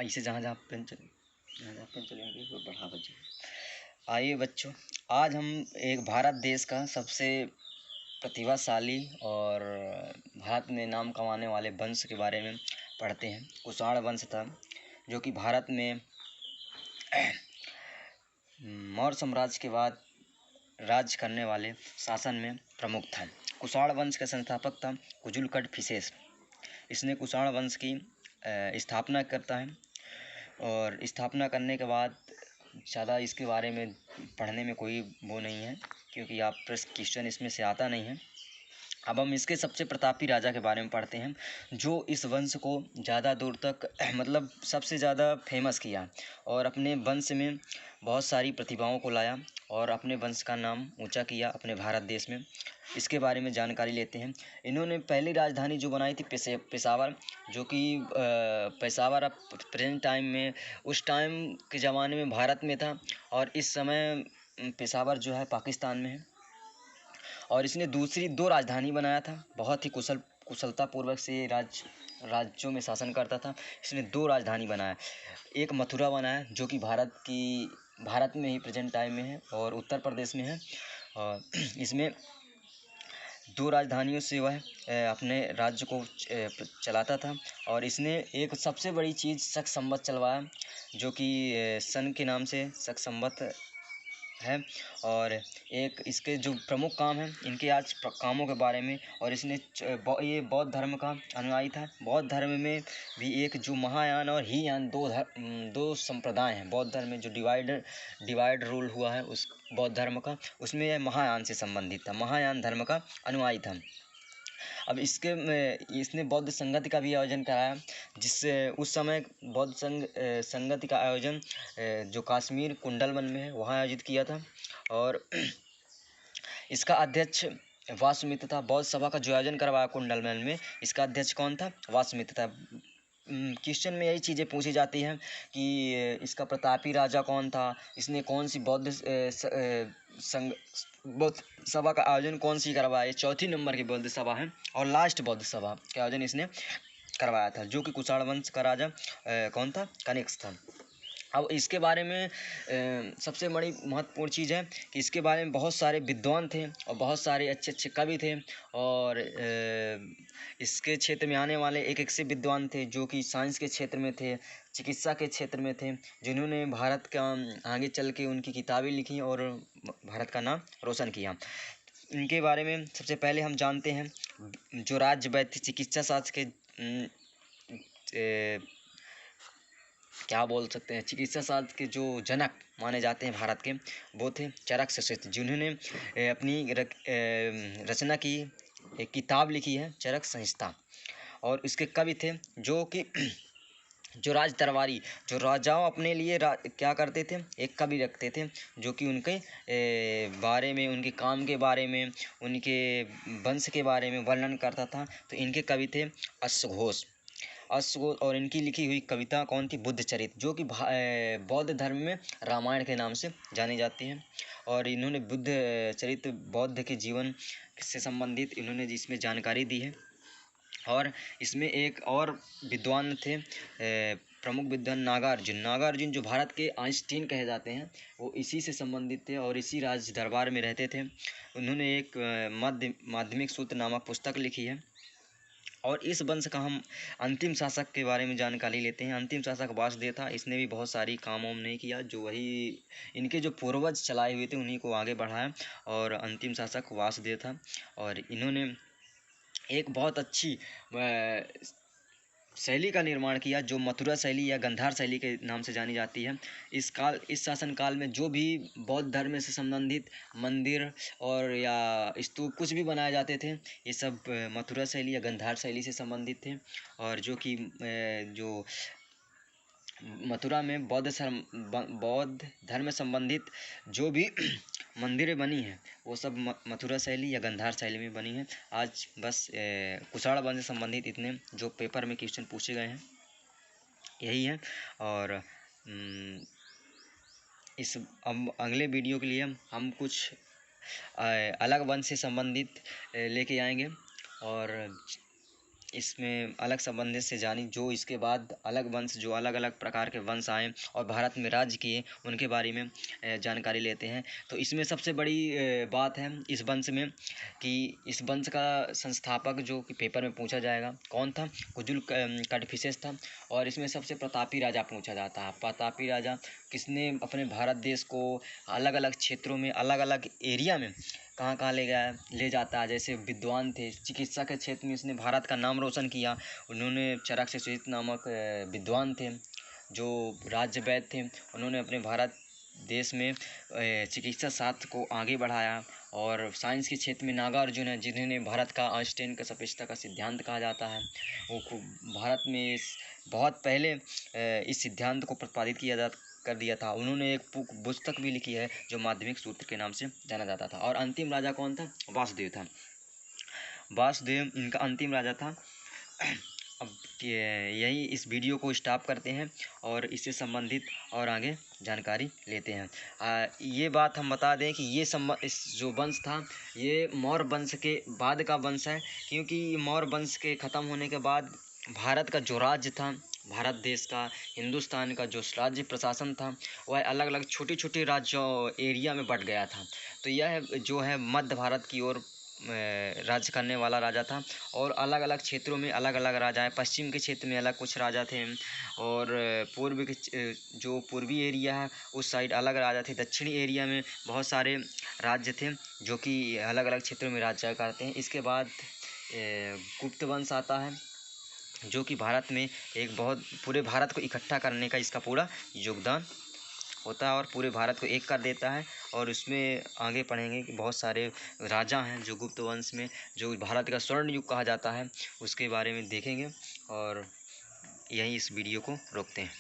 ऐसे जहाँ जहाँ पेन चलेंगे वो बढ़ा बजे। आइए बच्चों, आज हम एक भारत देश का सबसे प्रतिभाशाली और भारत में नाम कमाने वाले वंश के बारे में पढ़ते हैं। कुषाण वंश था जो कि भारत में मौर्य साम्राज्य के बाद राज्य करने वाले शासन में प्रमुख था। कुषाण वंश का संस्थापक था कुजुलकट फिसेस। इसने कुषाण वंश की स्थापना करता है और स्थापना करने के बाद ज़्यादा इसके बारे में पढ़ने में कोई वो नहीं है, क्योंकि आप क्वेश्चन इसमें से आता नहीं है। अब हम इसके सबसे प्रतापी राजा के बारे में पढ़ते हैं जो इस वंश को ज़्यादा दूर तक मतलब सबसे ज़्यादा फेमस किया और अपने वंश में बहुत सारी प्रतिभाओं को लाया और अपने वंश का नाम ऊंचा किया अपने भारत देश में। इसके बारे में जानकारी लेते हैं। इन्होंने पहली राजधानी जो बनाई थी पेशावर, जो कि पेशावर अब प्रेजेंट टाइम में उस टाइम के ज़माने में भारत में था और इस समय पेशावर जो है पाकिस्तान में है। और इसने दूसरी 2 राजधानी बनाया था। बहुत ही कुशलतापूर्वक से राज्यों में शासन करता था। इसने 2 राजधानी बनाया, एक मथुरा बनाया जो कि भारत में ही प्रेजेंट टाइम में है और उत्तर प्रदेश में है। और इसमें 2 राजधानियों से वह अपने राज्य को चलाता था। और इसने एक सबसे बड़ी चीज़ शक संवत चलवाया जो कि सन के नाम से शक संवत है। और एक इसके जो प्रमुख काम हैं इनके आज कामों के बारे में। और इसने ये बौद्ध धर्म का अनुयायी था। बौद्ध धर्म में भी एक जो महायान और हीयान 2 संप्रदाय हैं। बौद्ध धर्म में जो डिवाइड रूल हुआ है उस बौद्ध धर्म का, उसमें यह महायान से संबंधित था, महायान धर्म का अनुयायी था। अब इसने बौद्ध संगति का भी आयोजन कराया, जिससे उस समय बौद्ध संगति का आयोजन जो कश्मीर कुंडलवन में है वहाँ आयोजित किया था। और इसका अध्यक्ष वासुमित्र था। बौद्ध सभा का जो आयोजन करवाया कुंडलवन में, इसका अध्यक्ष कौन था? वासुमित्र था। क्वेश्चन में यही चीज़ें पूछी जाती हैं कि इसका प्रतापी राजा कौन था, इसने कौन सी बौद्ध सभा का आयोजन कौन सी करवाया। ये 4थी नंबर की बौद्ध सभा है और लास्ट बौद्ध सभा का आयोजन इसने करवाया था, जो कि कुषाण वंश का राजा कौन था? कनिष्क था। अब इसके बारे में सबसे बड़ी महत्वपूर्ण चीज़ है कि इसके बारे में बहुत सारे विद्वान थे और बहुत सारे अच्छे अच्छे कवि थे। और इसके क्षेत्र में आने वाले एक से विद्वान थे जो कि साइंस के क्षेत्र में थे, चिकित्सा के क्षेत्र में थे, जिन्होंने भारत का आगे चल के उनकी किताबें लिखी और भारत का नाम रोशन किया। इनके बारे में सबसे पहले हम जानते हैं जो राज्य वैद्य चिकित्सा शास्त्र के क्या बोल सकते हैं, चिकित्सा शास्त्र के जो जनक माने जाते हैं भारत के, वो थे चरक, जिन्होंने अपनी रचना की, एक किताब लिखी है चरक संहिता। और इसके कवि थे जो कि जो राज दरबारी, जो राजाओं अपने लिए क्या करते थे, एक कवि रखते थे जो कि उनके बारे में, उनके काम के बारे में, उनके वंश के बारे में वर्णन करता था। तो इनके कवि थे अश्वघोष। और इनकी लिखी हुई कविता कौन थी? बुद्ध चरित्र, जो कि बौद्ध धर्म में रामायण के नाम से जानी जाती है। और इन्होंने बुद्ध चरित्र बौद्ध के जीवन से संबंधित इन्होंने इसमें जानकारी दी है। और इसमें एक और विद्वान थे, प्रमुख विद्वान नागार्जुन जो भारत के आइंस्टीन कहे जाते हैं, वो इसी से संबंधित थे और इसी राज दरबार में रहते थे। उन्होंने एक माध्यमिक सूत्र नामक पुस्तक लिखी है। और इस वंश का हम अंतिम शासक के बारे में जानकारी लेते हैं। अंतिम शासक वासुदेव था। इसने भी बहुत सारी काम वाम नहीं किया, जो वही इनके जो पूर्वज चलाए हुए थे उन्हीं को आगे बढ़ाया। और अंतिम शासक वासुदेव था। और इन्होंने एक बहुत अच्छी शैली का निर्माण किया जो मथुरा शैली या गंधार शैली के नाम से जानी जाती है। इस शासन काल में जो भी बौद्ध धर्म से संबंधित मंदिर और या स्तूप कुछ भी बनाए जाते थे, ये सब मथुरा शैली या गंधार शैली से संबंधित थे। और जो कि जो मथुरा में बौद्ध धर्म संबंधित जो भी मंदिरें बनी हैं वो सब मथुरा शैली या गंधार शैली में बनी हैं। आज बस कुषाण वंश से संबंधित इतने जो पेपर में क्वेश्चन पूछे गए हैं यही है। और इस अगले वीडियो के लिए हम कुछ अलग वंश से संबंधित लेके आएंगे। और इसमें अलग संबंधित से जानी, जो इसके बाद अलग वंश, जो अलग अलग प्रकार के वंश आए और भारत में राज्य किए, उनके बारे में जानकारी लेते हैं। तो इसमें सबसे बड़ी बात है इस वंश में कि इस वंश का संस्थापक जो कि पेपर में पूछा जाएगा कौन था, कुजुल कड़फिसेस था। और इसमें सबसे प्रतापी राजा पूछा जाता है। प्रतापी राजा किसने अपने भारत देश को अलग अलग क्षेत्रों में, अलग अलग एरिया में कहाँ कहाँ ले गया, ले जाता है। जैसे विद्वान थे, चिकित्सा के क्षेत्र में इसने भारत का नाम रोशन किया। उन्होंने चरक से सुजित नामक विद्वान थे जो राज्य वैद्य थे। उन्होंने अपने भारत देश में चिकित्सा शास्त्र को आगे बढ़ाया। और साइंस के क्षेत्र में नागार्जुन है, जिन्होंने भारत का आइंस्टाइन का सापेक्षता का सिद्धांत कहा जाता है। वो भारत में बहुत पहले इस सिद्धांत को प्रतिपादित कर दिया था। उन्होंने एक पुस्तक भी लिखी है जो माध्यमिक सूत्र के नाम से जाना जाता था। और अंतिम राजा कौन था? वासुदेव था। वासुदेव इनका अंतिम राजा था। अब यही इस वीडियो को स्टॉप करते हैं और इससे संबंधित और आगे जानकारी लेते हैं। ये बात हम बता दें कि इस जो वंश था ये मौर्य वंश के बाद का वंश है, क्योंकि मौर्य वंश के ख़त्म होने के बाद भारत का जो राज्य था, भारत देश का, हिंदुस्तान का जो राज्य प्रशासन था, वह अलग अलग छोटे छोटे राज्यों एरिया में बट गया था। तो यह जो है मध्य भारत की ओर राज्य करने वाला राजा था। और अलग अलग क्षेत्रों में अलग अलग राजा हैं। पश्चिम के क्षेत्र में अलग कुछ राजा थे, और पूर्व के जो पूर्वी एरिया है उस साइड अलग राजा थे। दक्षिणी एरिया में बहुत सारे राज्य थे जो कि अलग अलग क्षेत्रों में राज्य करते हैं। इसके बाद गुप्त वंश आता है जो कि भारत में एक बहुत पूरे भारत को इकट्ठा करने का इसका पूरा योगदान होता है और पूरे भारत को एक कर देता है। और उसमें आगे पढ़ेंगे कि बहुत सारे राजा हैं जो गुप्त वंश में, जो भारत का स्वर्ण युग कहा जाता है, उसके बारे में देखेंगे। और यहीं इस वीडियो को रोकते हैं।